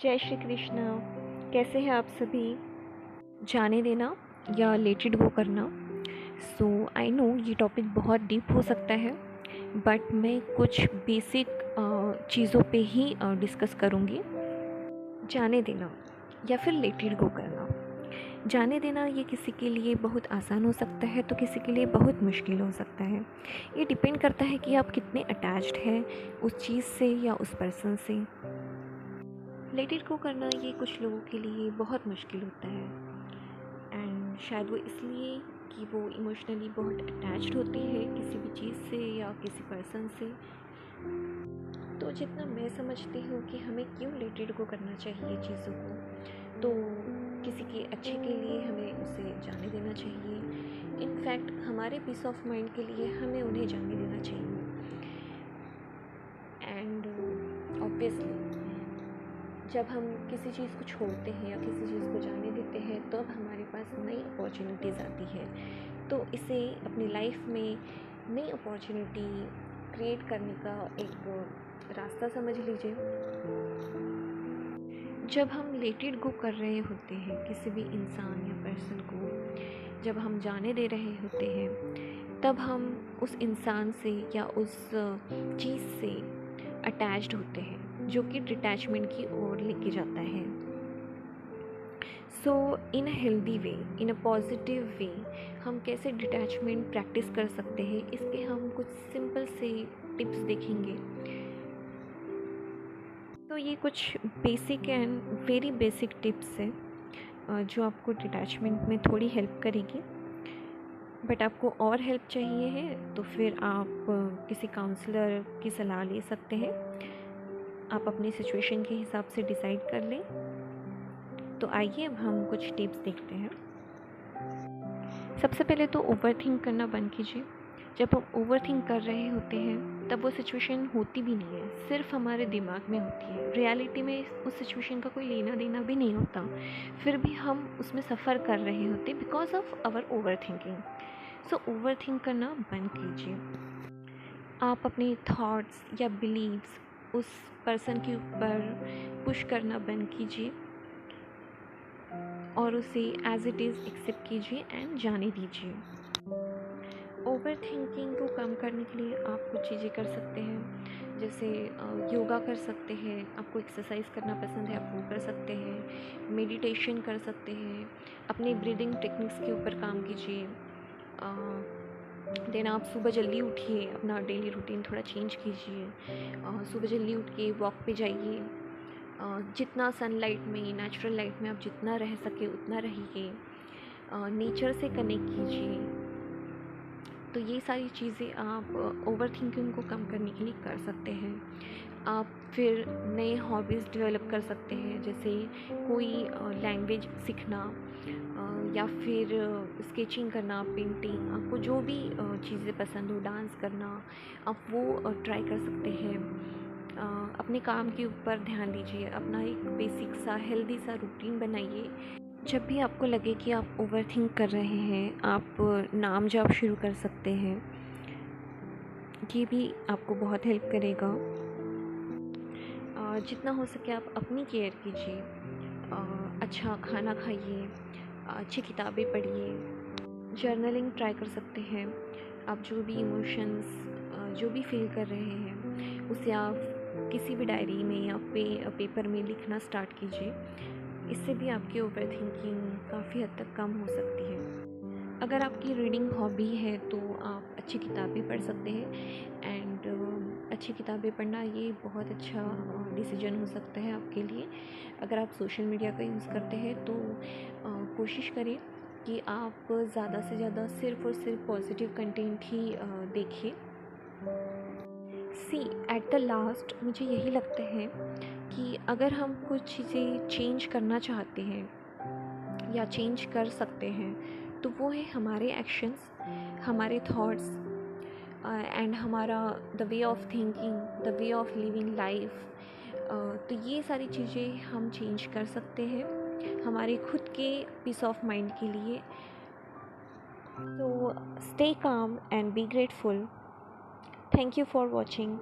जय श्री कृष्ण। कैसे हैं आप सभी? जाने देना या लेट इट गो करना। सो आई नो ये टॉपिक बहुत डीप हो सकता है, बट मैं कुछ बेसिक चीज़ों पे ही डिस्कस करूँगी। जाने देना या फिर लेट इट गो करना। जाने देना ये किसी के लिए बहुत आसान हो सकता है तो किसी के लिए बहुत मुश्किल हो सकता है। ये डिपेंड करता है कि आप कितने अटैच्ड हैं उस चीज़ से या उस पर्सन से। लेट इट गो करना ये कुछ लोगों के लिए बहुत मुश्किल होता है, एंड शायद वो इसलिए कि वो इमोशनली बहुत अटैच्ड होती है किसी भी चीज़ से या किसी पर्सन से। तो जितना मैं समझती हूँ कि हमें क्यों लेट इट गो करना चाहिए चीज़ों को, तो किसी के अच्छे के लिए हमें उसे जाने देना चाहिए। इनफैक्ट हमारे पीस ऑफ माइंड के लिए हमें उन्हें जाने देना चाहिए। एंड ऑब्वियसली जब हम किसी चीज़ को छोड़ते हैं या किसी चीज़ को जाने देते हैं तो अब हमारे पास नई अपॉर्चुनिटीज़ आती है। तो इसे अपनी लाइफ में नई अपॉर्चुनिटी क्रिएट करने का एक रास्ता समझ लीजिए। जब हम लेट इट गो कर रहे होते हैं किसी भी इंसान या पर्सन को, जब हम जाने दे रहे होते हैं, तब हम उस इंसान से या उस चीज़ से अटैच्ड होते हैं जो कि डिटैचमेंट की ओर लेके जाता है। सो इन a healthy way, in a positive way, हम कैसे डिटैचमेंट प्रैक्टिस कर सकते हैं इसके हम कुछ सिंपल से टिप्स देखेंगे। तो ये कुछ basic and very basic tips हैं जो आपको डिटैचमेंट में थोड़ी हेल्प करेगी। बट आपको और हेल्प चाहिए है तो फिर आप किसी काउंसलर की सलाह ले सकते हैं। आप अपनी सिचुएशन के हिसाब से डिसाइड कर लें। तो आइए अब हम कुछ टिप्स देखते हैं। सबसे पहले तो ओवरथिंक करना बंद कीजिए। जब हम ओवरथिंक कर रहे होते हैं तब वो सिचुएशन होती भी नहीं है, सिर्फ हमारे दिमाग में होती है। रियलिटी में उस सिचुएशन का कोई लेना देना भी नहीं होता, फिर भी हम उसमें सफ़र कर रहे होते because of our overthinking. So overthink करना बंद कीजिए। आप अपने थॉट्स या बिलीव्स उस पर्सन के ऊपर पुश करना बंद कीजिए और उसे एज इट इज़ एक्सेप्ट कीजिए एंड जाने दीजिए। ओवर थिंकिंग को कम करने के लिए आप कुछ चीज़ें कर सकते हैं, जैसे योगा कर सकते हैं। आपको एक्सरसाइज करना पसंद है, आप वो कर सकते हैं। मेडिटेशन कर सकते हैं। अपने ब्रीदिंग टेक्निक्स के ऊपर काम कीजिए। देन आप सुबह जल्दी उठिए, अपना डेली रूटीन थोड़ा चेंज कीजिए। सुबह जल्दी उठ के वॉक पे जाइए। जितना सनलाइट में, नेचुरल लाइट में आप जितना रह सके उतना रहिए। नेचर से कनेक्ट कीजिए। तो ये सारी चीज़ें आप ओवर थिंकिंग को कम करने के लिए कर सकते हैं। आप फिर नए हॉबीज़ डेवलप कर सकते हैं, जैसे कोई लैंग्वेज सीखना या फिर स्केचिंग करना, पेंटिंग, आपको जो भी चीज़ें पसंद हो, डांस करना, आप वो ट्राई कर सकते हैं। अपने काम के ऊपर ध्यान दीजिए। अपना एक बेसिक सा हेल्दी सा रूटीन बनाइए। जब भी आपको लगे कि आप ओवरथिंक कर रहे हैं, आप नाम जाप शुरू कर सकते हैं। ये भी आपको बहुत हेल्प करेगा। जितना हो सके आप अपनी केयर कीजिए। अच्छा खाना खाइए, अच्छी किताबें पढ़िए, जर्नलिंग ट्राई कर सकते हैं। आप जो भी इमोशंस जो भी फील कर रहे हैं उसे आप किसी भी डायरी में या पेपर में लिखना स्टार्ट कीजिए। इससे भी आपकी ओवर थिंकिंग काफ़ी हद तक कम हो सकती है। अगर आपकी रीडिंग हॉबी है तो आप अच्छी किताबें पढ़ सकते हैं। एंड अच्छी किताबें पढ़ना ये बहुत अच्छा डिसीजन हो सकता है आपके लिए। अगर आप सोशल मीडिया का यूज़ करते हैं तो कोशिश करें कि आप ज़्यादा से ज़्यादा सिर्फ़ और सिर्फ पॉजिटिव कंटेंट ही देखिए। सी एट द लास्ट मुझे यही लगता है कि अगर हम कुछ चीज़ें चेंज करना चाहते हैं या चेंज कर सकते हैं तो वो है हमारे एक्शंस, हमारे थॉट्स एंड हमारा the way of thinking, the way of living life. तो ये सारी चीज़ें हम चेंज कर सकते हैं हमारे खुद के पीस ऑफ माइंड के लिए। So stay calm and be grateful. Thank you for watching.